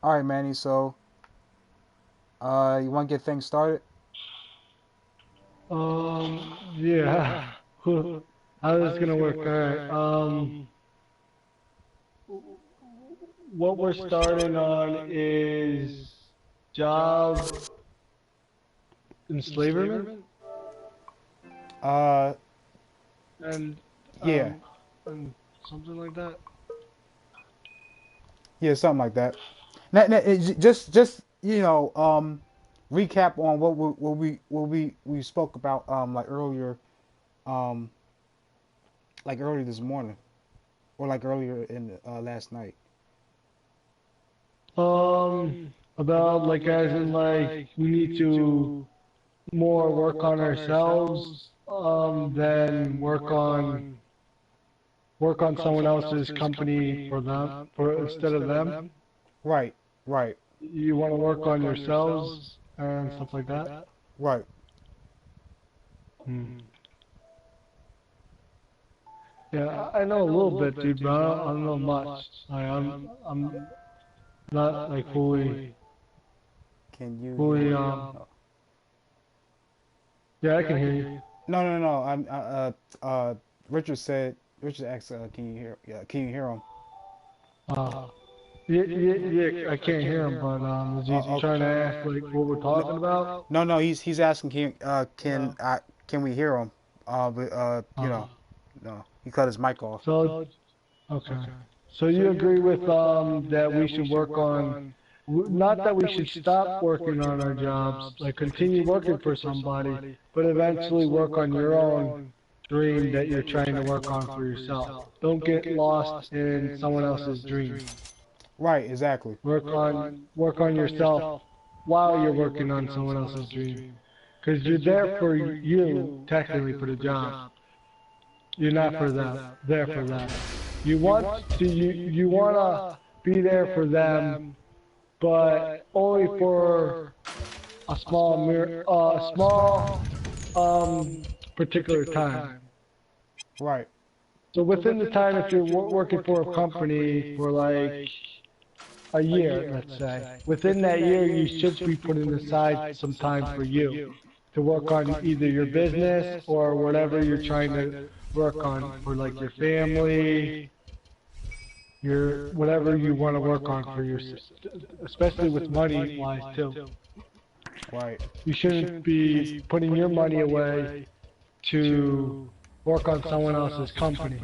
All right, Manny. So, you want to get things started? Yeah. How is this gonna work? All right. What we're starting on is job enslavement Uh, and yeah, um and something like that. yeah, something like that. Just recap on what we spoke about um like earlier this morning or like earlier in last night. Um, about like as in like we need to more work on ourselves, than work on someone else's company for them for instead of them. Right, right, You want to work on yourselves and stuff like that. right. Hmm. Yeah, I know a little bit, dude, but I don't know much. I'm not like Can you hear fully. me? Oh. Yeah, I can hear you. No, no, no. Richard said. Richard asked, "Can you hear? Yeah, can you hear him?" Uh, yeah, yeah, yeah. I can't hear him, but is he Okay. trying to ask like what we're talking about? No, no. He's asking, can we hear him? But Uh, no. He cut his mic off. so okay. So you agree with that we should work on, not that we should stop working on our jobs, like continue working for somebody, but eventually work on your own dream that you're trying to work on for yourself. Don't get lost in someone else's dream. Right. Exactly. Work on yourself while you're working on someone else's dream. Because you're there for you, technically for the job. You're not for them. There for them. You wanna be there for them, but only for a small particular time. Right. So within the time, if you're working for a company for like a year, let's say, within that year, you should be putting aside some time for you to work on either your business or whatever you're trying to work on for like your family, your whatever you want to work on for your, especially with money wise too. Right. You shouldn't be putting your money away to work on someone else's company.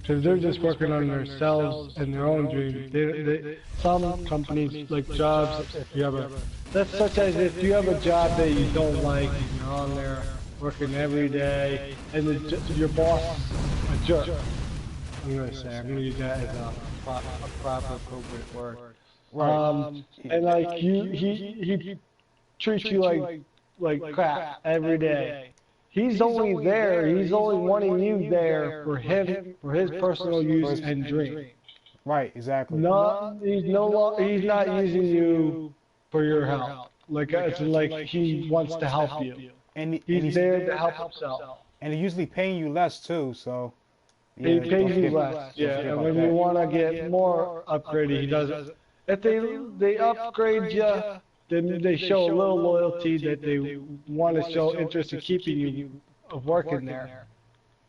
Because they're just working on themselves and their own dreams. Some companies like jobs, if you have a, that's such as if you have a job that you don't like and you're on there working every day, and your boss is a jerk. I'm gonna use that as a proper appropriate word. Right. And like he treats you like crap every day. He's only there. He's only wanting you there for him, for his personal use First. and dream. Right. Exactly. No, he's not using you for your help. Like it's like he wants to help you. And He's there to help himself. and he's usually paying you less too. So He yeah, pays you less. don't Yeah, forget and about when you that. want to get more upgraded, he doesn't. If they upgrade you, then they show a little loyalty that they want to show interest in keeping you of working there,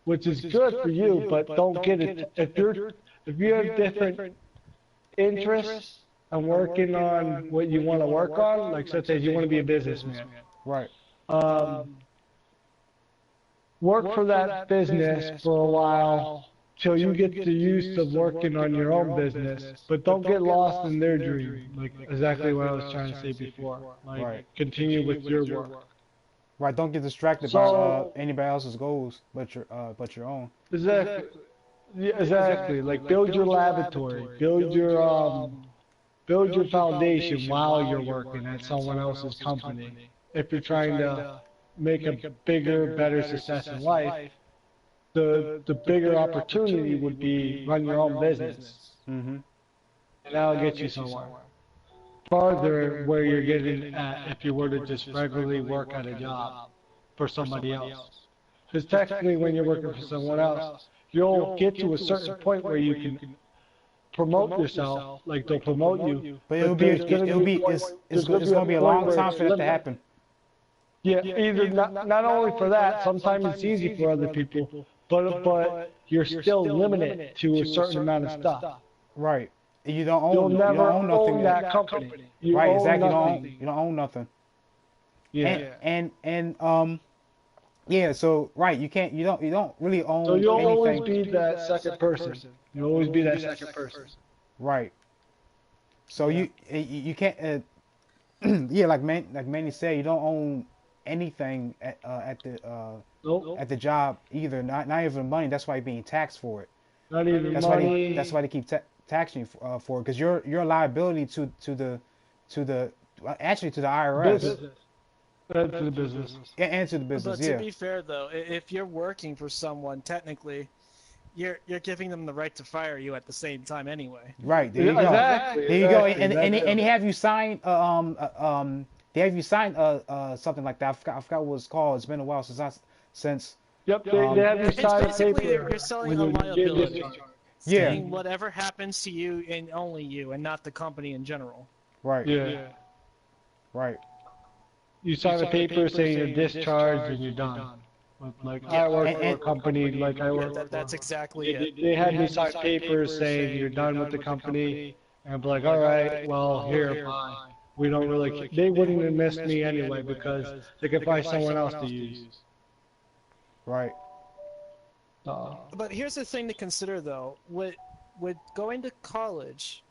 which is good for you. But don't get it if you have different interests and working on what you want to work on, like such as you want to be a businessman. Right. Um, Work for that business for a while till you get the use of working on your own business, but don't get lost in their dream. Like exactly what I was trying to say before. Like Right. continue with your work. Right. Don't get distracted by So anybody else's goals, but your own. exactly, yeah, exactly. Like build your laboratory, build your foundation while you're working at someone else's company. If you're trying to make a bigger, better success in life, the bigger opportunity would be run your own business, Mm-hmm. and that'll get you somewhere farther where you're getting at if you were to just regularly work at a job for somebody else. Because technically, when you're working for someone else, you'll get to a certain point where you can promote yourself, like they'll promote you, But but there's gonna it'll be, be it's there's gonna it's be a gonna be a point long where time it's for that to limited. happen. Yeah, either not only for that, sometimes it's easy for other people, but you're still limited to a certain amount of stuff. Right. You'll You don't never own nothing. own that company. You Right, own exactly. nothing. You don't own nothing. Yeah. And yeah. So right, you don't really So own you'll always anything. be that second person. You'll always be that second person. Right. So you can't. Yeah, like Manny said, you don't own anything Nope. at the job either. Not even money. That's why you're being taxed for it. Not even That's money. why they keep taxing you for it, because you're a liability to the actually to the IRS Business. To the business. and to the business. But to Yeah. be fair, though, if you're working for someone, technically, you're giving them the right to fire you at the same time anyway. Right. There you go. Exactly. There you go. Exactly. And they have you sign they have you sign something like that. I forgot what it's called. It's been a while since. Yep. They have you It's sign a basically paper. you're selling when a you get liability, discharged. Yeah. saying whatever happens to you and only you, and not the company in general. Right. Yeah. Right. You sign a paper saying you're discharged and you're done. Like I work for a company, like I work. That's exactly it. They had me sign papers saying you're done with the company, and I'm like, all right, well here, fine. We don't really. They wouldn't even miss me anyway because they could find someone else to use. Right. But here's the thing to consider, though. With going to college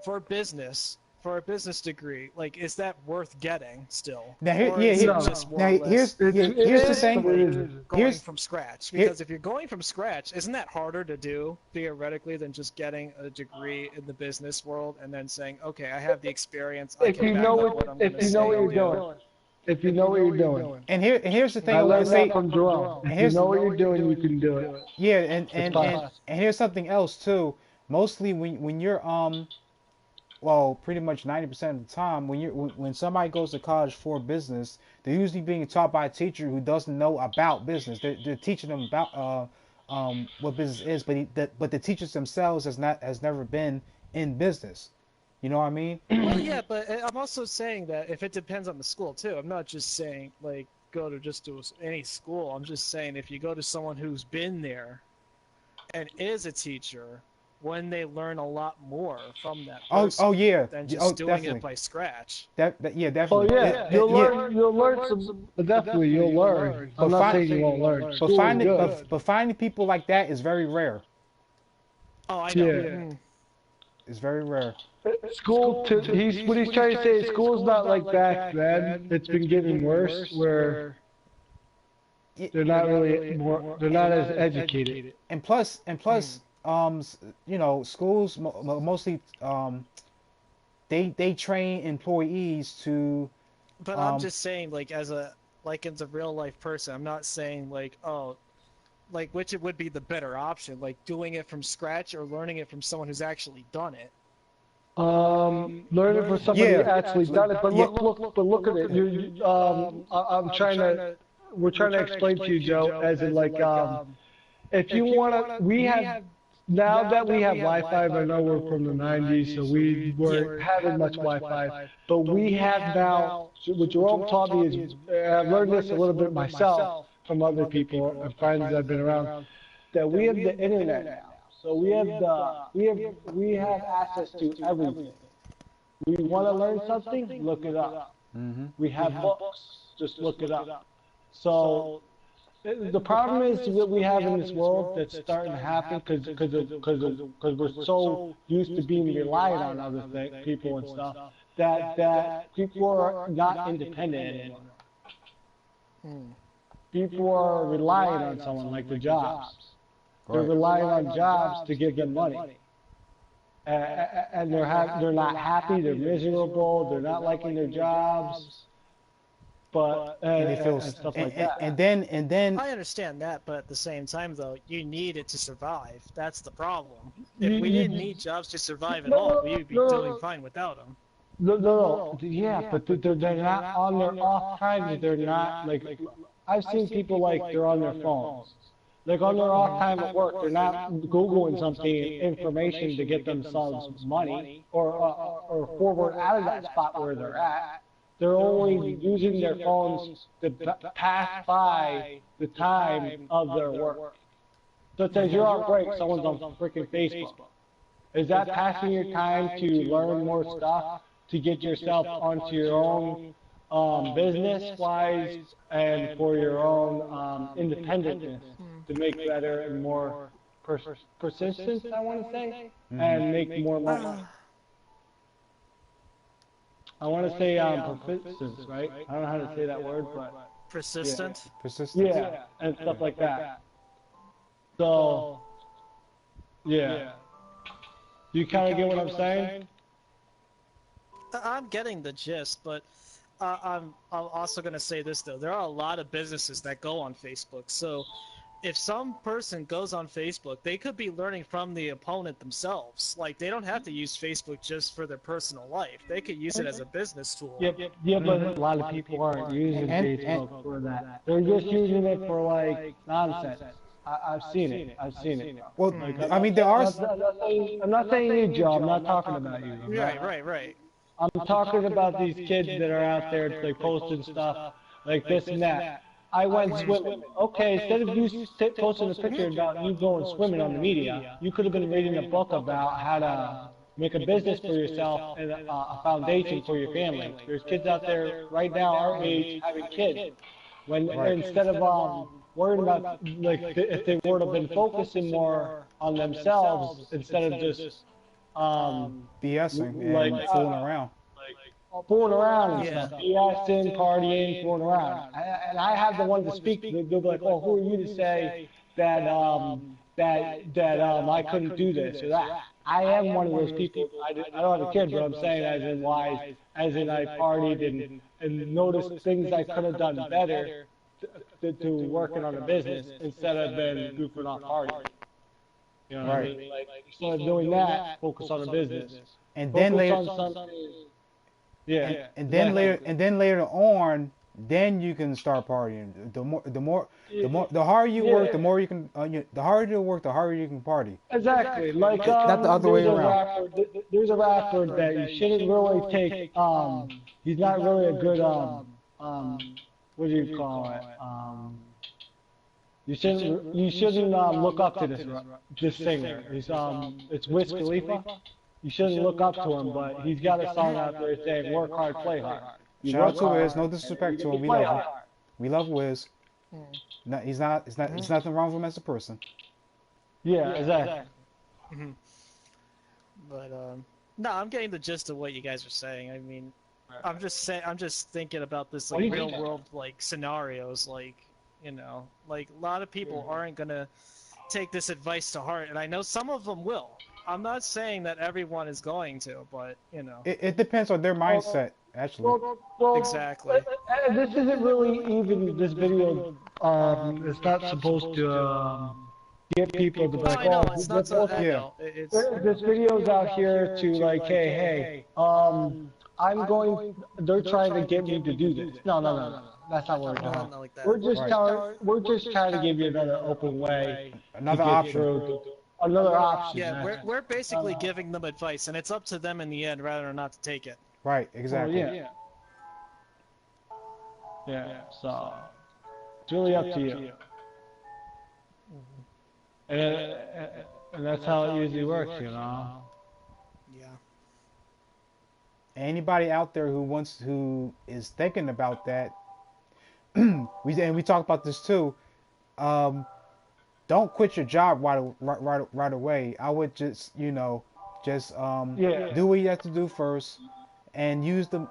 for business, for a business degree, like, is that worth getting still? Now, Or is it No. just more now or less here's the thing. going Here's from scratch? Because if you're going from scratch, isn't that harder to do theoretically than just getting a degree in the business world and then saying, okay, I have the experience. I If can you back know up what, what I'm if gonna you say know what and you're do. doing, if you know what you're doing. and here's the thing I I want learned to say. that from Jerome. If you know what you're doing, you can do it. Yeah, It's possible. and here's something else too. Mostly when you're well, pretty much 90% of the time when somebody goes to college for business, they're usually being taught by a teacher who doesn't know about business. They're teaching them about what business is, but the teachers themselves has never been in business. You know what I mean? Well, yeah, but I'm also saying that if it depends on the school too. I'm not just saying like go to just to any school. I'm just saying if you go to someone who's been there and is a teacher, when they learn a lot more from that person Yeah. than just doing definitely. it by scratch. Yeah, Oh definitely. yeah, you'll learn some. Definitely, you'll learn. I'm not saying you won't learn. But School is good. finding people like that is very rare. Oh, I know. Yeah. It's very rare. School, what he's trying to say is school's not like back then. It's been getting worse where they're not really they're not as educated. And plus, you know, schools mostly they train employees to. But I'm just saying, like as a real life person, I'm not saying like like which it would be the better option, like doing it from scratch or learning it from someone who's actually done it. Learning from somebody who actually done it. But look at it. We're trying to explain to you, Joe, as in like, if you want to, we have, now that we have Wi-Fi, I know we're from the 90s, so we weren't having much Wi-Fi, but we have now, what Jerome taught me is, I've learned this a little bit myself from other people and friends that have been around, that we have the internet now. So we have access to everything. We want to learn something, look it up. We have books, just look it up. So the problem is that we have in this world that's starting to happen because we're so used to being reliant on other people and stuff that people are not independent anymore. People are relying on someone like the jobs. They're relying on jobs to give them money, and they're not happy. They're miserable. They're not liking their jobs. But And they feel and stuff like that. and then I understand that, but at the same time, though, you need it to survive. That's the problem. If we didn't need jobs to survive at all, we'd be doing fine without them. No. Yeah, but they're not on their off time. They're not like I've seen people like they're on their phones. Like on their off time at work, they're not Googling something, information to get themselves money or forward out of that spot where they're at. They're only using their phones to pass by the time of their work. So it says you're on break, someone's on freaking Facebook. Is that passing your time to learn more stuff, to get yourself onto your own business-wise and for your own independentness to make better and more persistence, I want to say, and make more money? I want to say persistence, right? I don't know how to say that word, but persistent. Yeah. Persistent. Yeah, and stuff like that. So, yeah. Do you kind of get what I'm saying? I'm getting the gist, but I'm also going to say this, though. There are a lot of businesses that go on Facebook. So if some person goes on Facebook, they could be learning from the opponent themselves. Like, they don't have to use Facebook just for their personal life. They could use it as a business tool. Yeah, but a lot of people aren't using Facebook for that. They're just using it for, like, nonsense. I've seen it. I've seen it. Well, I mean, there are. I'm not saying you, Joe. I'm not talking about you. Right. I'm talking about these kids that are out there, like, posting stuff like this and that. I went swimming. Okay, instead of you posting a picture about you going swimming on the media, you could have been reading a book about how to make a business for yourself and a foundation for your family. There's kids out there right now our age having kids. Instead of worrying about, like, if they would have been focusing more on themselves instead of just BSing and like, fooling around. Fooling around and stuff, BSing, partying, fooling around. And I have the one to speak. They'll be like, "Oh, who are you to say that I couldn't do this or that?" I am one of those people. I don't have a kid, but I'm saying as in I partied and noticed things I could have done better to working on a business instead of been goofing off partying. You know what I mean? Like, instead of doing that, focus on a business. And then later, yeah. and then later on, then you can start partying. The harder you work, the more you can. The harder you work, the harder you can party. Exactly. Like, not the other way around. There's a rapper that you shouldn't really take. He's not really a good what do you call it? You shouldn't look up to this singer. It's Wiz Khalifa. You shouldn't look up to him, but he's got a song out there saying "Work hard, play hard." Shout out to Wiz. No disrespect to him. We love him. We love Wiz. No, he's not. It's nothing wrong with him as a person. Yeah, exactly. But no, I'm getting the gist of what you guys are saying. I mean, I'm just thinking about this, like, real world, like, scenarios, like, you know, like, a lot of people aren't gonna take this advice to heart, and I know some of them will. I'm not saying that everyone is going to, but, you know. It depends on their mindset, actually. Well, exactly. This isn't really even this video. It's not supposed to get people to be like, no, it's not so. Yeah. This video's out here to, like, hey, they're trying to get me to do this. No. That's not what we're doing. Like that. We're just trying to give you another open way. Another option. Another option. Yeah, we're basically giving them advice, and it's up to them in the end, rather than not to take it. Right, exactly. Yeah, so it's really up to you. And that's how it usually works, you know. Yeah. Anybody out there who is thinking about that, we talked about this too. Don't quit your job right away. I would just do what you have to do first, and use a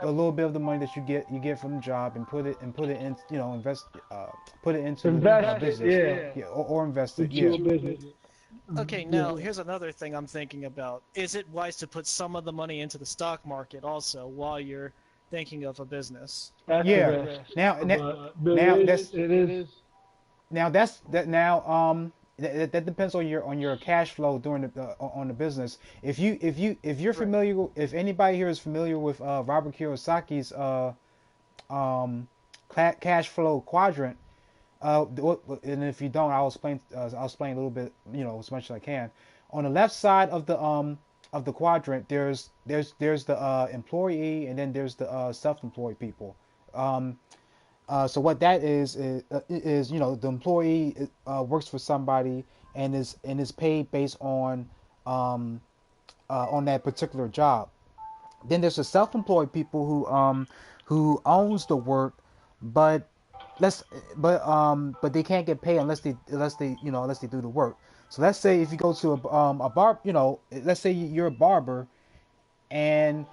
little bit of the money that you get from the job and put it in, invest the business, or invest it, business. Okay, now here's another thing I'm thinking about. Is it wise to put some of the money into the stock market also while you're thinking of a business? Now that depends on your cash flow during on the business. If anybody here is familiar with Robert Kiyosaki's cash flow quadrant, And if you don't, I'll explain a little bit, as much as I can. On the left side of the quadrant, there's the employee, and then there's the self-employed people. Um, so what that is the employee works for somebody and is paid based on that particular job. Then there's the self-employed people who owns the work, but let's but they can't get paid unless they do the work. So let's say if you go to a bar, let's say you're a barber, and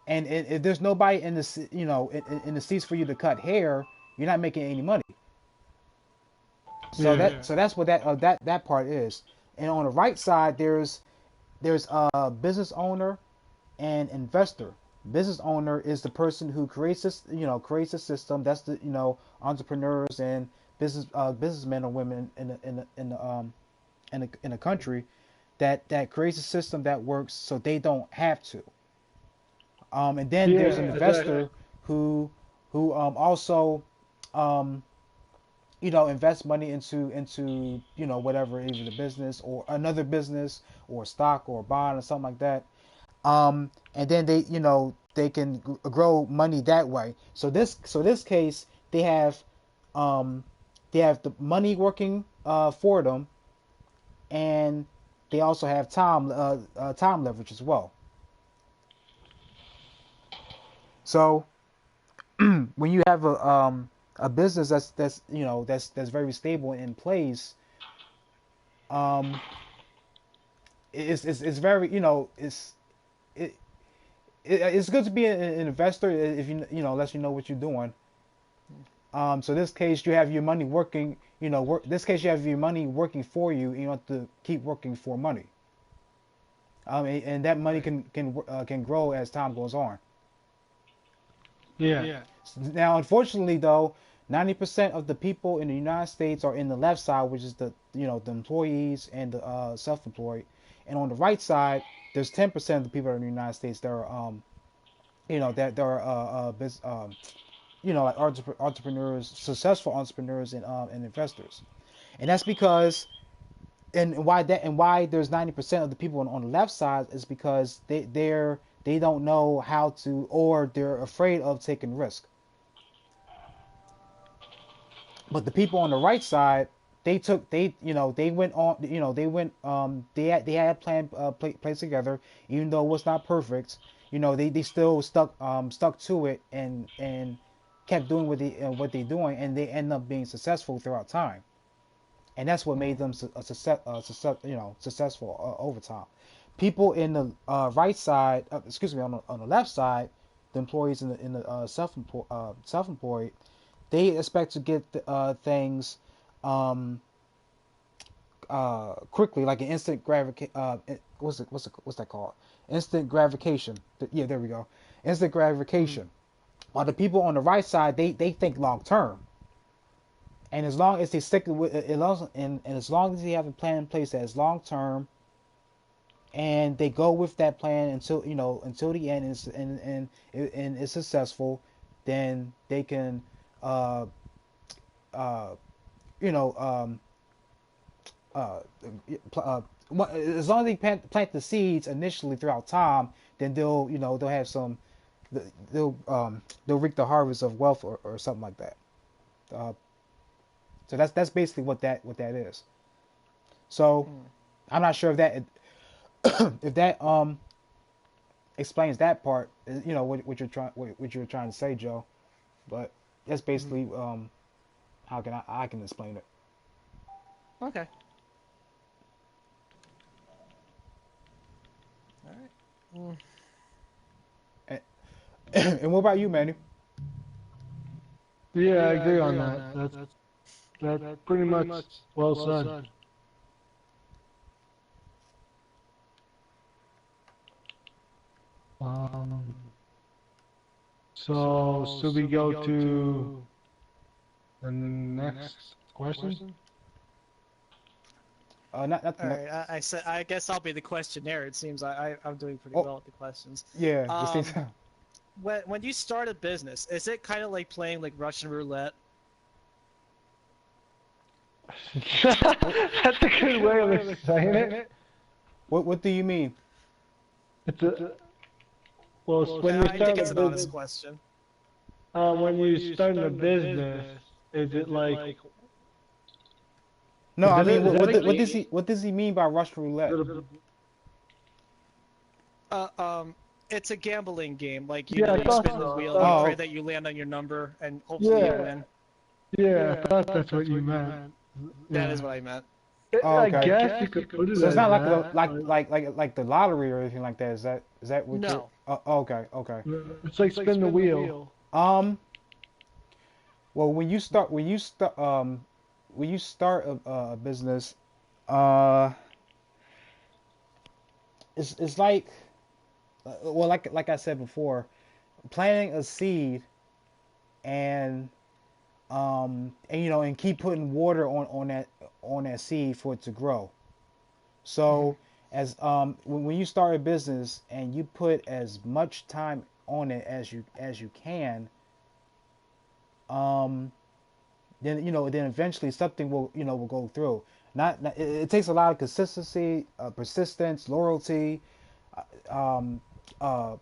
if there's nobody in the in the seats for you to cut hair, you're not making any money. So Yeah. that's what that part is. And on the right side, there's a business owner and investor. Business owner is the person who creates a system. That's the entrepreneurs and businessmen or women in the country that creates a system that works so they don't have to. And then Yeah, there's an exactly. investor who also um, invest money into whatever, either the business or another business or stock or bond or something like that. And then they can grow money that way. So this case, um they have the money working for them, and they also have time leverage as well. So when you have a business that's very stable in place, um it's very it, it's good to be an investor if unless you know what you're doing. So this case you have your money working, this case you have your money working for you, and you have to keep working for money. And that money Right. can grow as time goes on. Yeah. Now, unfortunately, though, 90% of the people in the United States are in the left side, which is the employees and the self-employed, and on the right side, there's 10% of the people in the United States that are that there are like entrepreneurs, successful entrepreneurs and investors, and that's because and why there's 90% of the people on the left side is because they don't know how to, or they're afraid of taking risk. But the people on the right side, they went on, they had a plan placed together, even though it was not perfect. They still stuck to it, and kept doing what they doing, and they end up being successful throughout time. And that's what made them successful over time. People in the right side, excuse me, on the left side, the employees in the self-employed, they expect to get things um, quickly, like an instant gratification. What's that called? Instant gratification. Yeah, there we go. Instant Mm. gratification. While the people on the right side, they think long term. And as long as they stick with it, and as long as they have a plan in place that is long term, and they go with that plan until the end, and it's successful, then they can uh uh you know uh, uh as long as they plant the seeds initially throughout time, then they'll have some, they'll reap the harvest of wealth, or something like that. Uh, so that's basically what that is. So Hmm. I'm not sure if that explains that part. What you're trying to say, Joe. But that's Mm. basically how can I can explain it. Okay. All right. Mm. And, and what about you, Manny? Yeah, I agree on that. That's pretty much well said. Um, so should we go to the next question? Not the All next. right. I said. I guess I'll be the questionnaire. It seems I'm doing pretty Oh, well at the questions. yeah, the same Um, time. when you start a business, is it kind of like playing like Russian roulette? That's a good way of saying it. What do you mean? It's a well, it's when I you think start a it's an honest business. question. When you start a business, is it like No, I mean, is that a what does he mean by Russian roulette? Uh, um, it's a gambling game. Like, Yeah, I you thought spin the so. wheel and you Oh, pray okay. that you land on your number, and hopefully you Yeah, win. yeah, I thought that's what you meant. That is Yeah, what I meant. Oh, I okay. guess you could put it So it's as not like that. like the lottery or anything like that. Is that what you're? No. Oh, okay, okay. It's like spin the wheel. Um, well, when you start a business, uh, it's like well, like I said before, planting a seed and and and keep putting water on that seed for it to grow. Hmm. So as when you start a business and you put as much time on it as you can, um, then then eventually something will go through. It takes a lot of consistency, persistence, loyalty, um, uh,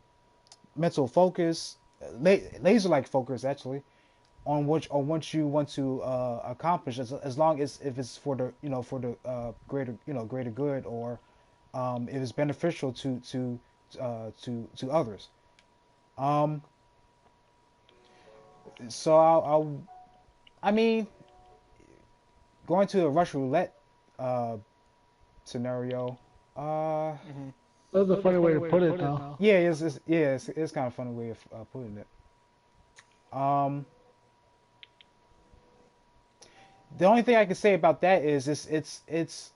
mental focus, laser like focus actually on what you want to accomplish as long as if it's for the for the greater good or if it's beneficial to others. Um, so I mean, going to a Russian roulette uh, scenario, uh, Hmm. That was a funny way to put it, though. yeah, it's kind of funny way of putting it. Um, the only thing I can say about that is it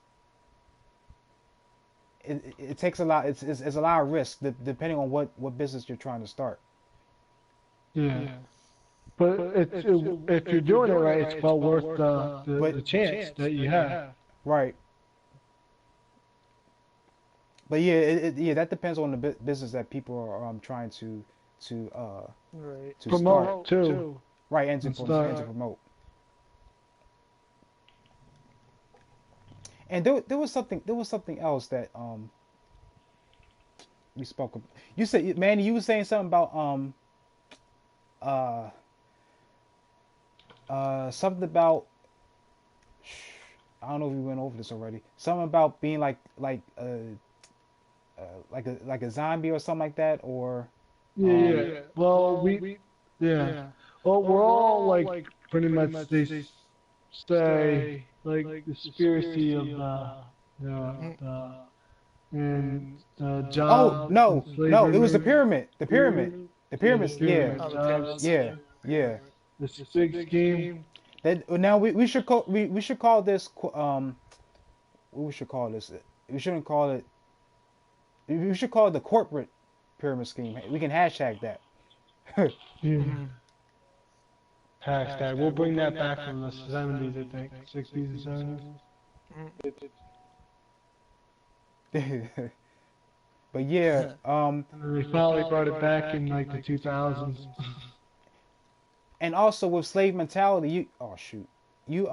takes a lot. It's a lot of risk depending on what business you're trying to start. Yeah, but if you're doing it right, it's well worth But the chance that you have. right, but yeah, yeah, that depends on the business that people are trying to uh Right. to start. Promote too Right, and and to start. promote. And there was something else that we spoke about. You said, Manny, you were saying something about uh something about I don't know if we went over this already. Something about being like a zombie or something like that, or Yeah, um yeah. Well, yeah. Well, we're all like pretty much say like the conspiracy of Mm. the and oh jobs and no, it was the slavery, pyramid, the yeah, the pyramids, yeah, pyramid Oh, the pyramid jobs, yeah, scheme. yeah. this big scheme. That now we should call this what we should call this. We shouldn't call it. We should call it the corporate pyramid scheme. We can hashtag that. Yeah. Hmm. Hashtag. We'll bring that back from the 70s, I think, 60s and 70s. But yeah, And then they finally brought it back in like the 2000s. and also with slave mentality, you oh shoot, you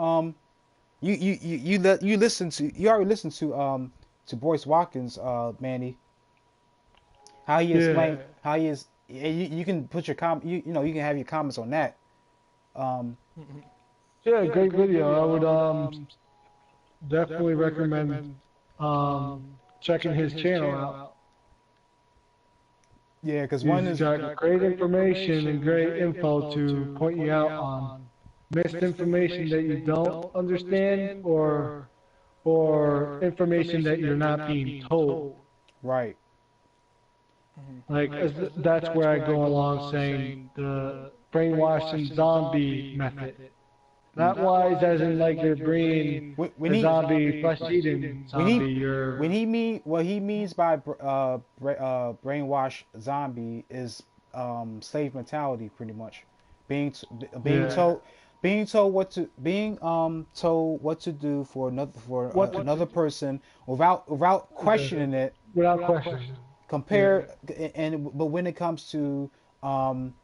you listen to you already listened to Boyce Watkins, Manny, how he Yeah. explained how he is. You can put your you can have your comments on that. Um, Hmm. Yeah, great video. I would definitely recommend checking his channel out. yeah, because one He's is got great information and great info to point you out on missed information that you don't understand or information that you're not being told. right. Hmm. Like that's where I go along saying the brainwashing zombie method. Mm. Not wise as in like you're bringing When a he zombie, flesh eating when he zombie. when You're he mean what he means by brainwash zombie is slave mentality pretty much being being yeah. told told what to do for What another person without questioning it without question. Yeah. compare and but when it comes to um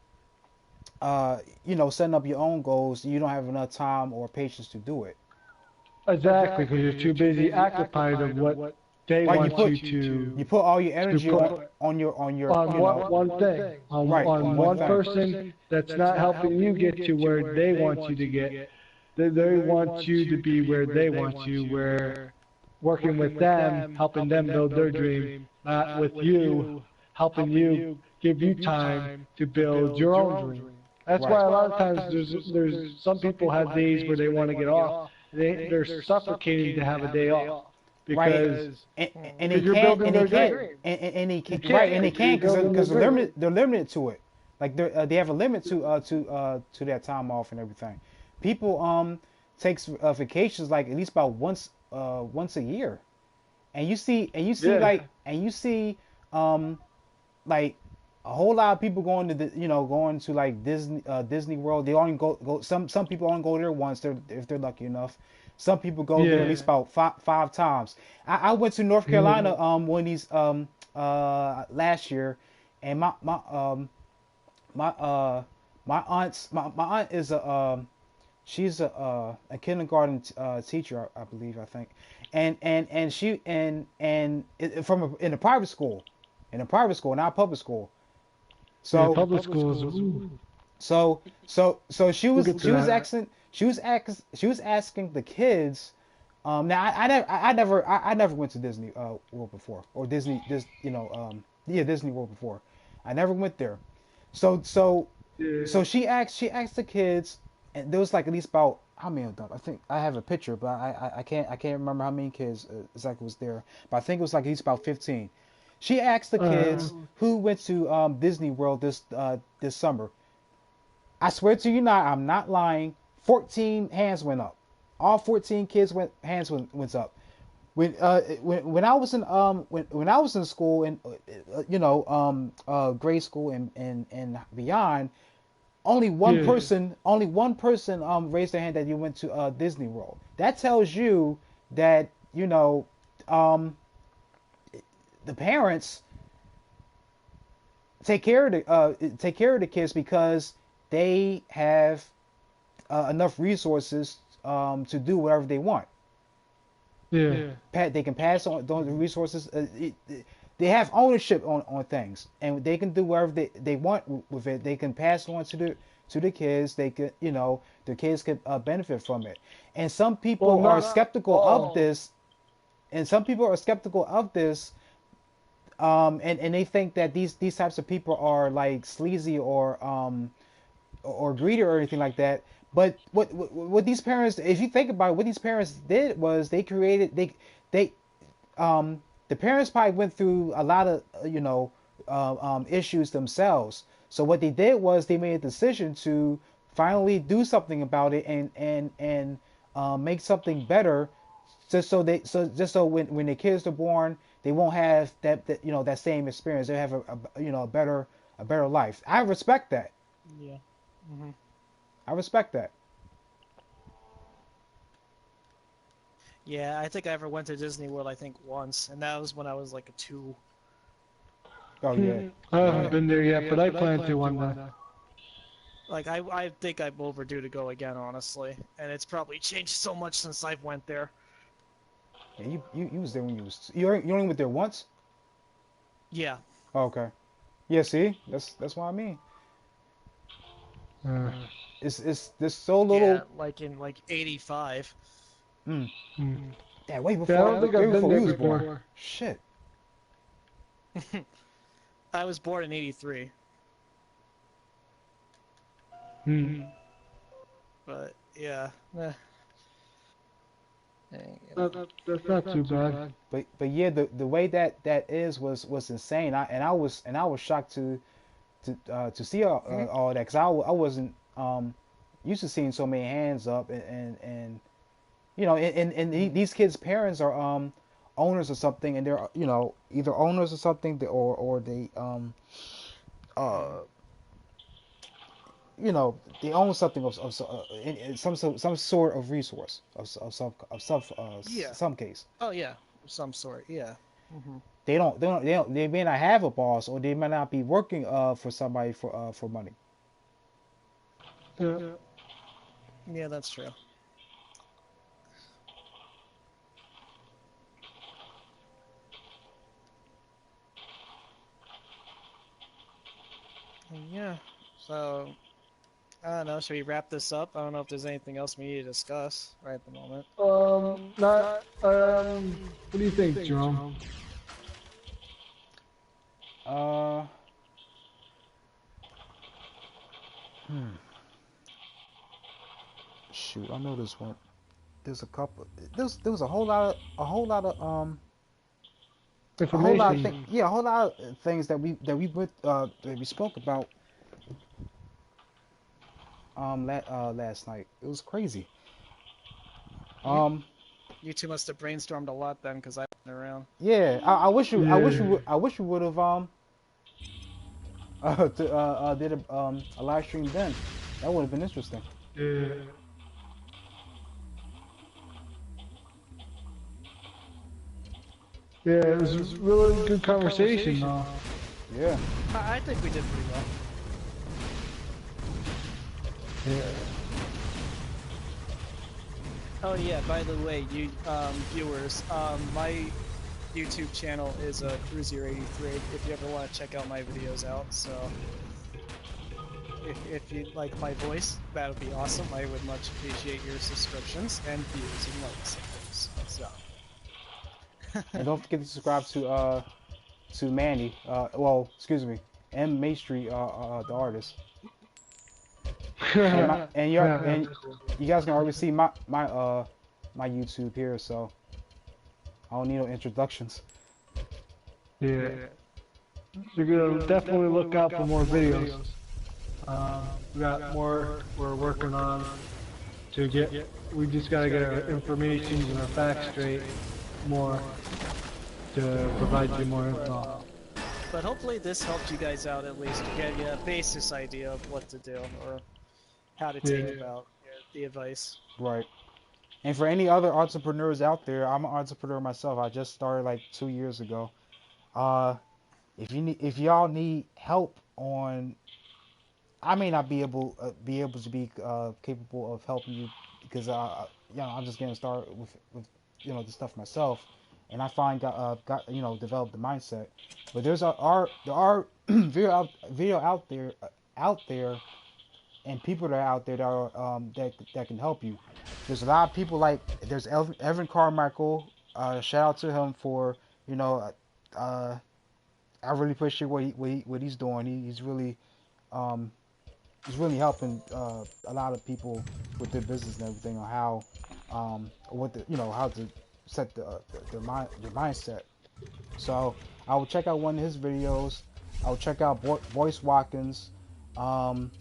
setting up your own goals you don't have enough time or patience to do it. Exactly, because you're too busy occupied of what they Right, want you you put all your to energy put on your on you know one thing, right on one one thing. person that's not helping you get to where they want you to get. They want you to be where they want you, where working with them, helping them build their dream, not with you, helping you, give you time to build your own dream. That's Right. why a lot of times there's some people have days where they want to get off. They're suffocating to have a day off Right, because and they because you're can't, building their dream. and they You can't, right, and can't they because you're can't building their because dream. they're limited to it. Like they have a limit to that time off and everything. People takes vacations like at least about once a year, and you see Yeah. like and you see um like a whole lot of people going to going to like Disney World. They only go some people only go there once if they're lucky enough. Some people go there at Yeah. least about five times. I went to North Yeah. Carolina one of these last year, and my my aunt is she's a kindergarten teacher, I believe, I think, and she from in a private school, not public school. Yeah. So Public schools. Ooh, so we'll get to she was that. asking she was asking the kids. Now I never went to Disney World before, or yeah, Disney World before. I never went there. So so Yeah. so she asked the kids, and there was like at least about how many of them? I think I have a picture, but I can't remember how many kids exactly was there. But I think it was like at least about 15. She asked the Uh, kids who went to Disney World this summer. I swear to you not, I'm not lying. 14 hands went up. All 14 kids went up. When I was in when I was in school and grade school and beyond, yeah. only one person raised their hand that you went to Disney World. That tells you that um the parents take care of the kids because they have enough resources to do whatever they want. Yeah. They can pass on those resources. They have ownership on things, and they can do whatever they want with it. They can pass on to the kids. They could, the kids could benefit from it. And some Well, people are not skeptical of all. this. And some people are skeptical of this, and they think that these types of people are like sleazy or greedy or anything like that. But what these parents, if you think about it, what these parents did was they created they the parents probably went through a lot of issues themselves. So what they did was they made a decision to finally do something about it and make something better, just so when the kids are born, they won't have that same experience. They have a better life. I respect that. Yeah. Hmm. I respect that. Yeah, I think I ever went to Disney World, I think once, and that was when I was like a two. Oh yeah, I haven't yeah. been there yet, but I plan to one day. Like I think I'm overdue to go again, honestly, and it's probably changed so much since I've went there. Yeah, you was there when you only went there once. Yeah. Oh, okay. Yeah, see, that's what I mean. Uh, It's there's so Yeah, little. like in like '85. Mm, hmm. yeah, Yeah, I don't think way I've been before there you was born. before. Shit. I was born in '83, Hmm. but yeah. That's not too bad. But yeah, the way that is was insane. I was shocked to see all that because I wasn't used to seeing so many hands up and these kids' parents are owners or something, and they're either owners or something, or they uh they own something in some sort of resource Yeah. some case. Oh yeah, of some sort. Yeah. Hmm. They may not have a boss, or they may not be working for somebody for money. Yeah. Yeah, that's true. Yeah. So I don't know. Should we wrap this up? I don't know if there's anything else we need to discuss right at the moment. Not, what do you think, Jerome? Uh, hmm. Shoot, I know this one. There's a couple. There was a whole lot of things. Information. Yeah, a whole lot of things that we spoke about last night. It was crazy. Um, You two must have brainstormed a lot then, because I wasn't around. yeah, Yeah. I wish you would have did a live stream then. That would have been interesting. Yeah. Yeah, it was a really good conversation, though. Yeah. I think we did pretty well. Yeah. Oh yeah, by the way, you viewers, my YouTube channel is Cruiser83. If you ever want to check out my videos out, so if you like my voice, that would be awesome. I would much appreciate your subscriptions and views and likes and things. So. And don't forget to subscribe to Manny. Well, excuse me, Mmeastre, the artist. And you guys can already see my YouTube here, so I don't need no introductions. Yeah. You're gonna definitely look out for more videos. We got more we're working on to get. We just gotta get our information and our facts straight more to provide you more info. But hopefully this helped you guys out at least to get you a basis idea of what to do or how to take about the advice. Right. And for any other entrepreneurs out there, I'm an entrepreneur myself. I just started like 2 years ago. Uh, if y'all need help on, I may not be able to be capable of helping you because I'm just getting started with this stuff myself, and I finally got developed the mindset. But there are video out there and people that are out there that are that can help you. There's a lot of people like there's Evan Carmichael. Shout out to him for you know uh, I really appreciate what he's doing. Um, he's really helping a lot of people with their business and everything on how how to set their mindset. So I will check out one of his videos. I will check out Voice Watkins, um,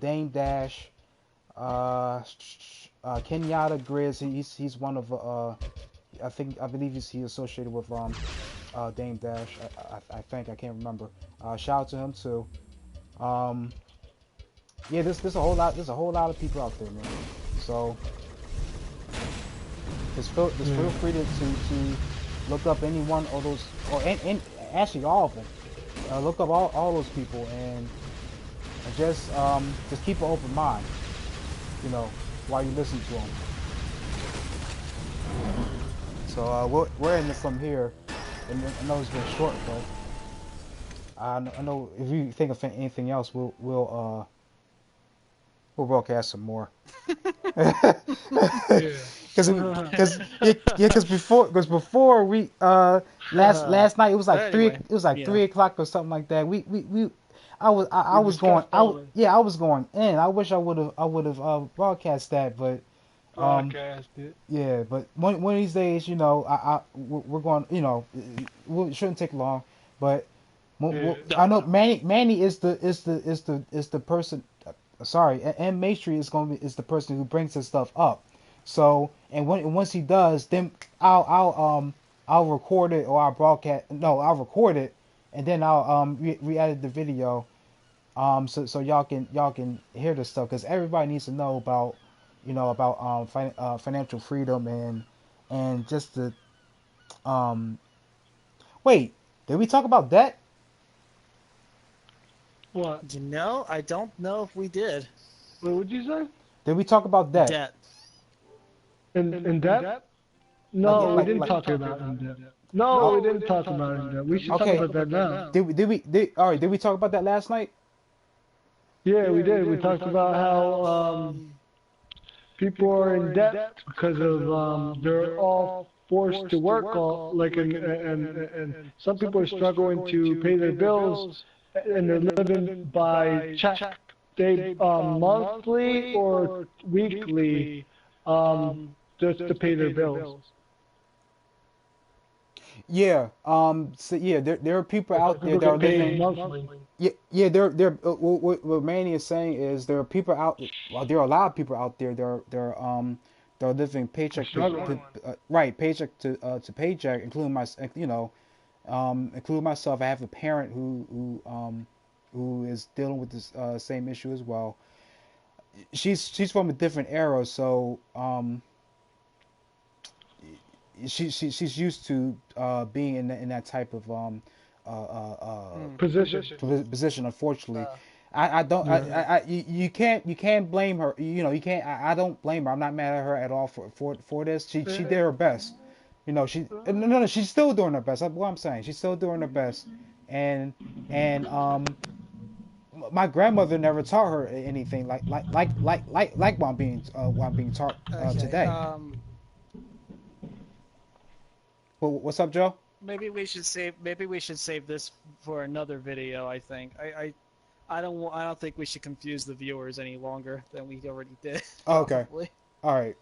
Dame Dash, Kenyatta Grizz. He's one of I believe he's associated with Dame Dash. I think I can't remember. Shout out to him too. Yeah, there's a whole lot of people out there, man. So just feel free to look up any one of those, or and actually all of them. Look up all those people and just keep an open mind, while you listen to them. So we're in it from here, and I know it's been short, but I know if you think of anything else, we'll broadcast some more. Because before we last night it was like Anyway, it was like yeah. 3 o'clock or something like that. I was going in. I wish I would have broadcast that, but Broadcast it. yeah, but one of these days, we're going, it shouldn't take long, but I know Manny is the person. Sorry, and Mmeastre is the person who brings this stuff up. So once he does, then I'll record it or I'll broadcast. No, I'll record it and then I'll re-edit the video. So y'all can hear this stuff because everybody needs to know about financial freedom and just the wait, did we talk about debt? What? I don't know if we did. What would you say? Did we talk about debt? Debt. In depth? No, Like- we didn't like- talk about in depth. No, we didn't talk about it then. We should talk Okay. about that now. All right, did we talk about that last night? Yeah, we did. We talked about how people are in debt because of they're all forced to work all like and some people are struggling to pay their bills and they're living by check. They monthly or weekly just to pay their bills. Yeah. So yeah, there are people out there People that are get paid living. monthly. Yeah, yeah. There. What Manny is saying is there are people out. Well, there are a lot of people out there. They're living paycheck Struggling. right, paycheck to paycheck, including including myself. I have a parent who is dealing with this same issue as well. She's from a different era, so she's used to being in that type of Position. position. Unfortunately, I don't Yeah. you can't blame her. You can't. I don't blame her. I'm not mad at her at all for this. She did her best. She no, she's still doing her best. That's what I'm saying. She's still doing her best, and and my grandmother never taught her anything like what I'm being taught Okay. today. What's up, Joe? Maybe we should save this for another video. I think. I don't think we should confuse the viewers any longer than we already did. Oh, okay. Probably. All right.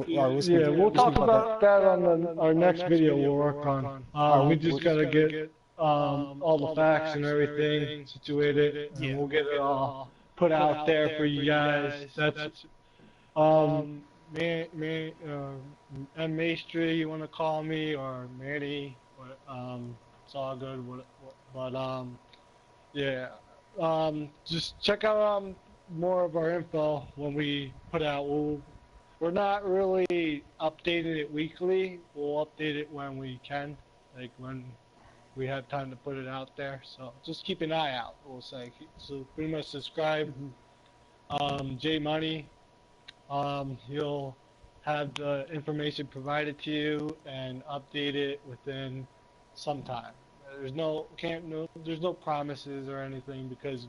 Yeah, we'll talk about that on our next video we'll work on. We just gotta get all the facts and everything situated, and we'll get it all put out there for you guys. That's Mmeastre, you want to call me, or Manny, it's all good. But yeah, just check out more of our info when we put out. We're not really updating it weekly. We'll update it when we can, like when we have time to put it out there. So just keep an eye out, we'll say. So pretty much subscribe. J Money, he'll have the information provided to you and update it within some time. There's no promises or anything because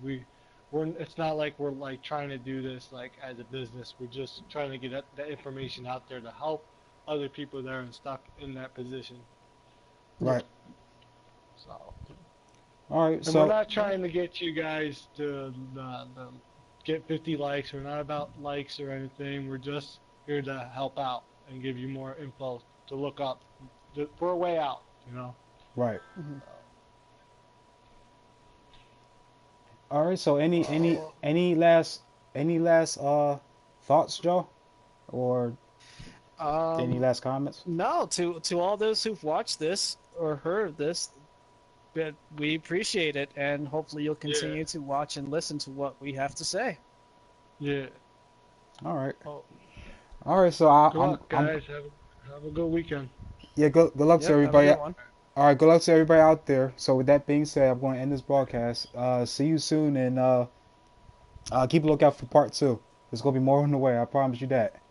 it's not like we're like trying to do this like as a business. We're just trying to get that information out there to help other people that are stuck in that position. Right. So. All right. And So we're not trying to get you guys to get 50 likes. We're not about likes or anything. We're just here to help out and give you more info to look up for a way out. right. All right. So any last thoughts, Joe, or any last comments? No, to all those who've watched this or heard this, but we appreciate it, and hopefully you'll continue to watch and listen to what we have to say. Yeah. All right. Oh. All right. So Good luck, guys. Have a good weekend. Yeah. Good luck to Yep, have a everybody. good one. All right. Good luck to everybody out there. So with that being said, I'm going to end this broadcast. See you soon, and keep a lookout for part 2. There's going to be more on the way. I promise you that.